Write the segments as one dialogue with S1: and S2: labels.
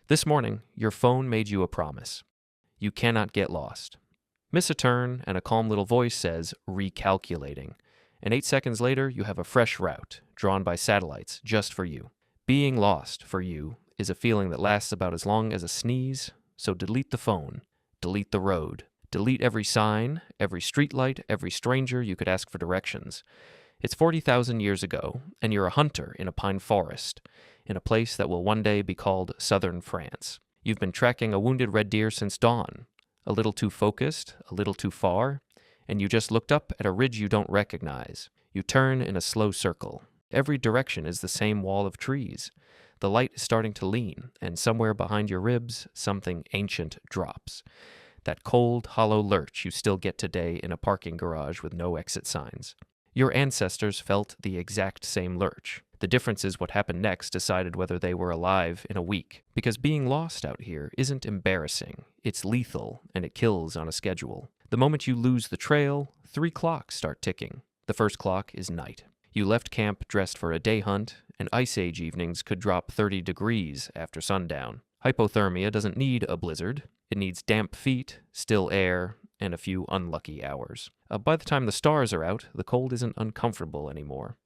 S1: This morning, your phone made you a promise. You cannot get lost. Miss a turn, and a calm little voice says, recalculating. And 8 seconds later, you have a fresh route, drawn by satellites, just for you. Being lost, for you, is a feeling that lasts about as long as a sneeze, so delete the phone, delete the road, delete every sign, every streetlight, every stranger you could ask for directions. It's 40,000 years ago, and you're a hunter in a pine forest, in a place that will one day be called southern France. You've been tracking a wounded red deer since dawn, a little too focused, a little too far, and you just looked up at a ridge you don't recognize. You turn in a slow circle. Every direction is the same wall of trees. The light is starting to lean, and somewhere behind your ribs, something ancient drops. That cold, hollow lurch you still get today in a parking garage with no exit signs. Your ancestors felt the exact same lurch. The difference is what happened next decided whether they were alive in a week. Because being lost out here isn't embarrassing. It's lethal, and it kills on a schedule. The moment you lose the trail, 3 clocks start ticking. The first clock is night. You left camp dressed for a day hunt, and Ice Age evenings could drop 30 degrees after sundown. Hypothermia doesn't need a blizzard. It needs damp feet, still air, and a few unlucky hours. By the time the stars are out, the cold isn't uncomfortable anymore.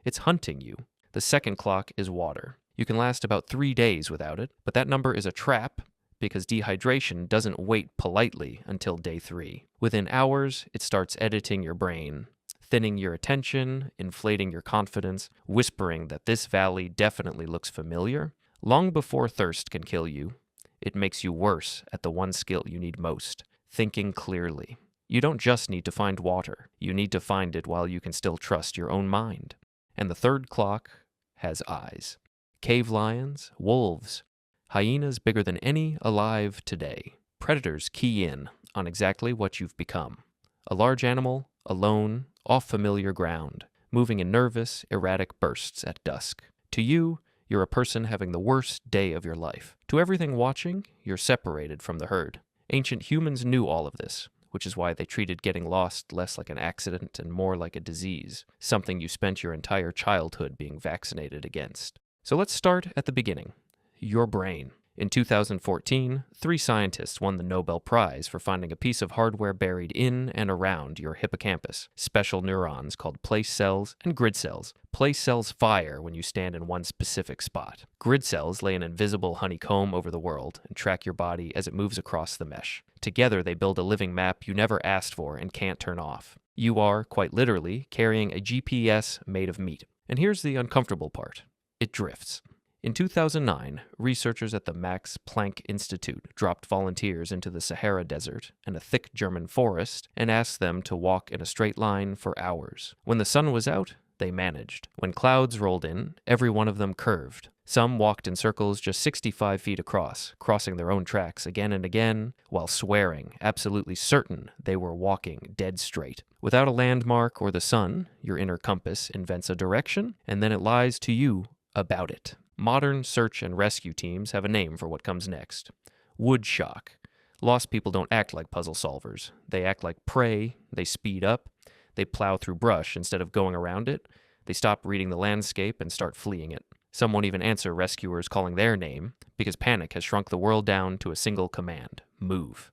S1: It's hunting you. The second clock is water. You can last about 3 days without it, but that number is a trap because dehydration doesn't wait politely until day 3. Within hours, it starts editing your brain, thinning your attention, inflating your confidence, whispering that this valley definitely looks familiar. Long before thirst can kill you, it makes you worse at the one skill you need most, thinking clearly. You don't just need to find water. You need to find it while you can still trust your own mind. And the third clock has eyes. Cave lions, wolves, hyenas bigger than any alive today. Predators key in on exactly what you've become. A large animal, alone, off familiar ground, moving in nervous, erratic bursts at dusk. To you, you're a person having the worst day of your life. To everything watching, you're separated from the herd. Ancient humans knew all of this, which is why they treated getting lost less like an accident and more like a disease, something you spent your entire childhood being vaccinated against. So let's start at the beginning. Your brain. In 2014, 3 scientists won the Nobel Prize for finding a piece of hardware buried in and around your hippocampus, special neurons called place cells and grid cells. Place cells fire when you stand in one specific spot. Grid cells lay an invisible honeycomb over the world and track your body as it moves across the mesh. Together, they build a living map you never asked for and can't turn off. You are, quite literally, carrying a GPS made of meat. And here's the uncomfortable part. It drifts. In 2009, researchers at the Max Planck Institute dropped volunteers into the Sahara Desert and a thick German forest and asked them to walk in a straight line for hours. When the sun was out, they managed. When clouds rolled in, every one of them curved. Some walked in circles just 65 feet across, crossing their own tracks again and again, while swearing, absolutely certain they were walking dead straight. Without a landmark or the sun, your inner compass invents a direction, and then it lies to you about it. Modern search and rescue teams have a name for what comes next. Wood shock. Lost people don't act like puzzle solvers. They act like prey, they speed up, they plow through brush instead of going around it, they stop reading the landscape and start fleeing it. Some won't even answer rescuers calling their name because panic has shrunk the world down to a single command: move.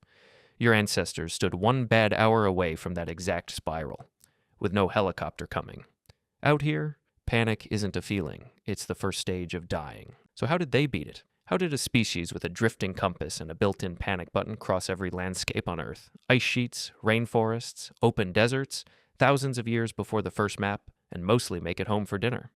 S1: Your ancestors stood 1 bad hour away from that exact spiral, with no helicopter coming. Out here, panic isn't a feeling, it's the first stage of dying. So how did they beat it? How did a species with a drifting compass and a built-in panic button cross every landscape on Earth? Ice sheets, rainforests, open deserts, thousands of years before the first map, and mostly make it home for dinner.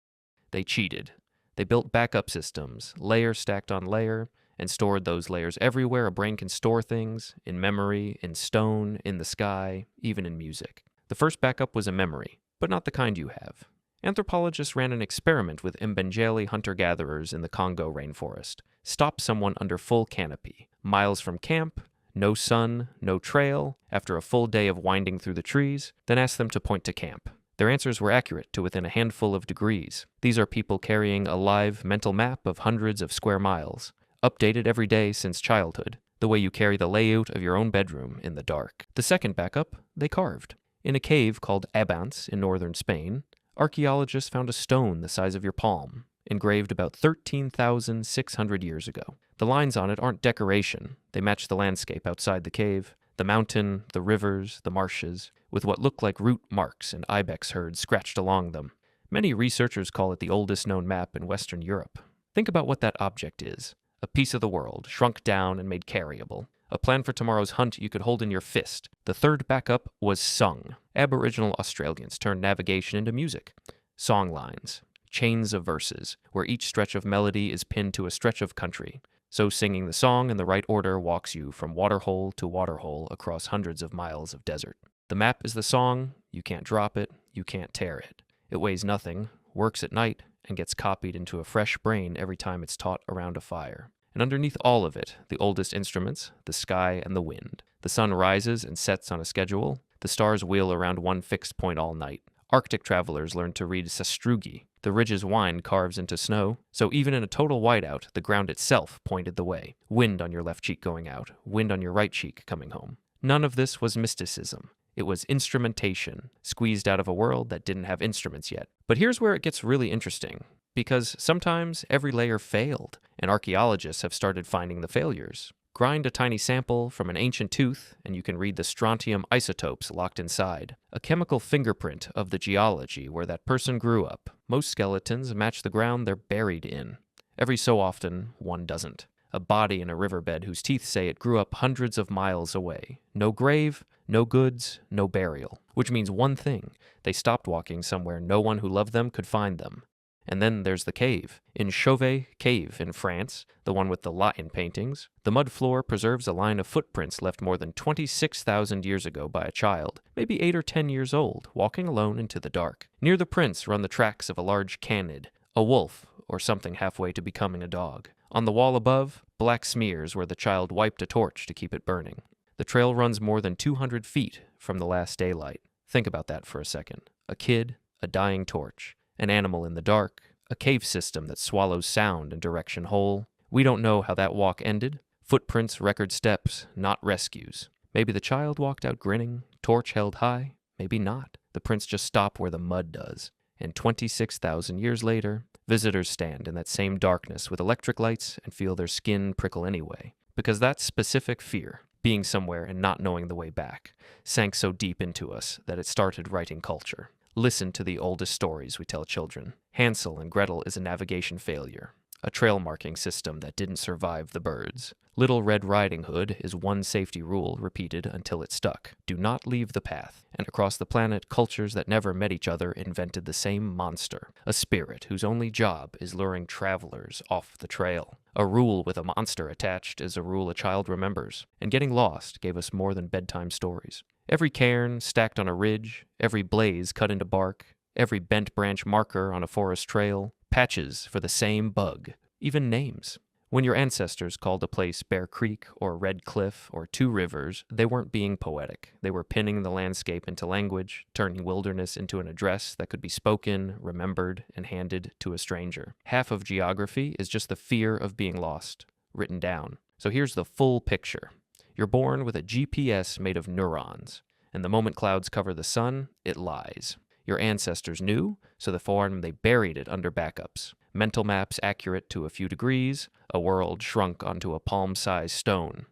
S1: They cheated. They built backup systems, layer stacked on layer, and stored those layers everywhere a brain can store things, in memory, in stone, in the sky, even in music. The first backup was a memory, but not the kind you have. Anthropologists ran an experiment with Mbangeli hunter-gatherers in the Congo rainforest. Stopped someone under full canopy, miles from camp, no sun, no trail, after a full day of winding through the trees, then asked them to point to camp. Their answers were accurate to within a handful of degrees. These are people carrying a live mental map of hundreds of square miles, updated every day since childhood, the way you carry the layout of your own bedroom in the dark. The second backup, they carved. In a cave called Abans in northern Spain, archaeologists found a stone the size of your palm, engraved about 13,600 years ago. The lines on it aren't decoration. They match the landscape outside the cave, the mountain, the rivers, the marshes, with what look like root marks and ibex herds scratched along them. Many researchers call it the oldest known map in Western Europe. Think about what that object is. A piece of the world, shrunk down and made carryable. A plan for tomorrow's hunt you could hold in your fist. The third backup was sung. Aboriginal Australians turned navigation into music. Song lines, chains of verses, where each stretch of melody is pinned to a stretch of country. So singing the song in the right order walks you from waterhole to waterhole across hundreds of miles of desert. The map is the song. You can't drop it. You can't tear it. It weighs nothing, works at night, and gets copied into a fresh brain every time it's taught around a fire. And underneath all of it, the oldest instruments, the sky and the wind. The sun rises and sets on a schedule. The stars wheel around one fixed point all night. Arctic travelers learned to read sastrugi. The ridge's wind carves into snow, so even in a total whiteout, the ground itself pointed the way. Wind on your left cheek going out, wind on your right cheek coming home. None of this was mysticism. It was instrumentation, squeezed out of a world that didn't have instruments yet. But here's where it gets really interesting, because sometimes every layer failed, and archaeologists have started finding the failures. Grind a tiny sample from an ancient tooth, and you can read the strontium isotopes locked inside, a chemical fingerprint of the geology where that person grew up. Most skeletons match the ground they're buried in. Every so often, one doesn't. A body in a riverbed whose teeth say it grew up hundreds of miles away. No grave, no goods, no burial. Which means one thing: they stopped walking somewhere no one who loved them could find them. And then there's the cave. In Chauvet Cave in France, the one with the Latin paintings, the mud floor preserves a line of footprints left more than 26,000 years ago by a child, maybe 8 or 10 years old, walking alone into the dark. Near the prints run the tracks of a large canid, a wolf, or something halfway to becoming a dog. On the wall above, black smears where the child wiped a torch to keep it burning. The trail runs more than 200 feet from the last daylight. Think about that for a second. A kid, a dying torch, an animal in the dark, a cave system that swallows sound and direction whole. We don't know how that walk ended. Footprints, record steps, not rescues. Maybe the child walked out grinning, torch held high. Maybe not. The prints just stop where the mud does. And 26,000 years later, visitors stand in that same darkness with electric lights and feel their skin prickle anyway. Because that specific fear, being somewhere and not knowing the way back, sank so deep into us that it started writing culture. Listen to the oldest stories we tell children. Hansel and Gretel is a navigation failure, a trail marking system that didn't survive the birds. Little Red Riding Hood is one safety rule repeated until it stuck. Do not leave the path. And across the planet, cultures that never met each other invented the same monster, a spirit whose only job is luring travelers off the trail. A rule with a monster attached is a rule a child remembers, and getting lost gave us more than bedtime stories. Every cairn stacked on a ridge, every blaze cut into bark, every bent branch marker on a forest trail, patches for the same bug, even names. When your ancestors called a place Bear Creek or Red Cliff or Two Rivers, they weren't being poetic. They were pinning the landscape into language, turning wilderness into an address that could be spoken, remembered, and handed to a stranger. Half of geography is just the fear of being lost, written down. So here's the full picture. You're born with a GPS made of neurons, and the moment clouds cover the sun, it lies. Your ancestors knew, so they buried it under backups. Mental maps accurate to a few degrees, a world shrunk onto a palm-sized stone.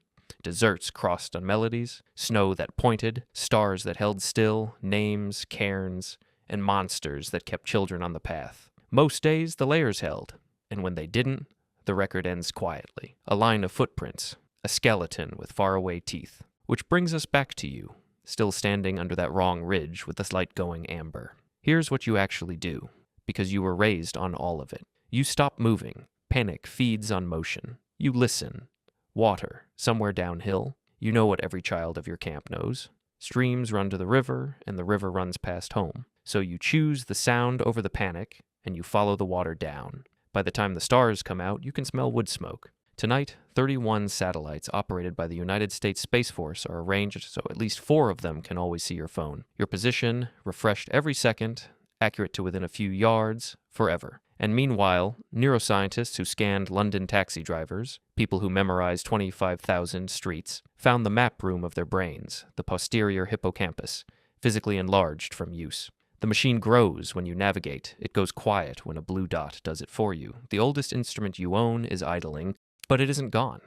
S1: Deserts crossed on melodies, snow that pointed, stars that held still, names, cairns, and monsters that kept children on the path. Most days, the layers held, and when they didn't, the record ends quietly. A line of footprints, a skeleton with faraway teeth. Which brings us back to you, still standing under that wrong ridge with the light going amber. Here's what you actually do, because you were raised on all of it. You stop moving. Panic feeds on motion. You listen. Water, somewhere downhill. You know what every child of your camp knows. Streams run to the river, and the river runs past home. So you choose the sound over the panic, and you follow the water down. By the time the stars come out, you can smell wood smoke. Tonight, 31 satellites operated by the United States Space Force are arranged so at least 4 of them can always see your phone. Your position, refreshed every second, accurate to within a few yards, forever. And meanwhile, neuroscientists who scanned London taxi drivers, people who memorized 25,000 streets, found the map room of their brains, the posterior hippocampus, physically enlarged from use. The machine grows when you navigate. It goes quiet when a blue dot does it for you. The oldest instrument you own is idling, but it isn't gone.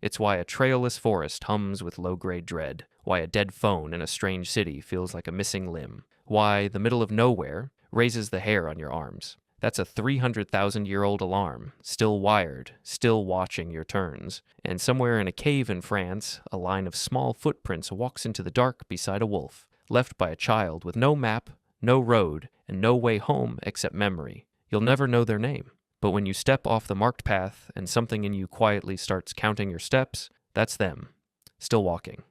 S1: It's why a trailless forest hums with low-grade dread, why a dead phone in a strange city feels like a missing limb, why the middle of nowhere raises the hair on your arms. That's a 300,000-year-old alarm, still wired, still watching your turns. And somewhere in a cave in France, a line of small footprints walks into the dark beside a wolf, left by a child with no map, no road, and no way home except memory. You'll never know their name. But when you step off the marked path and something in you quietly starts counting your steps, that's them, still walking.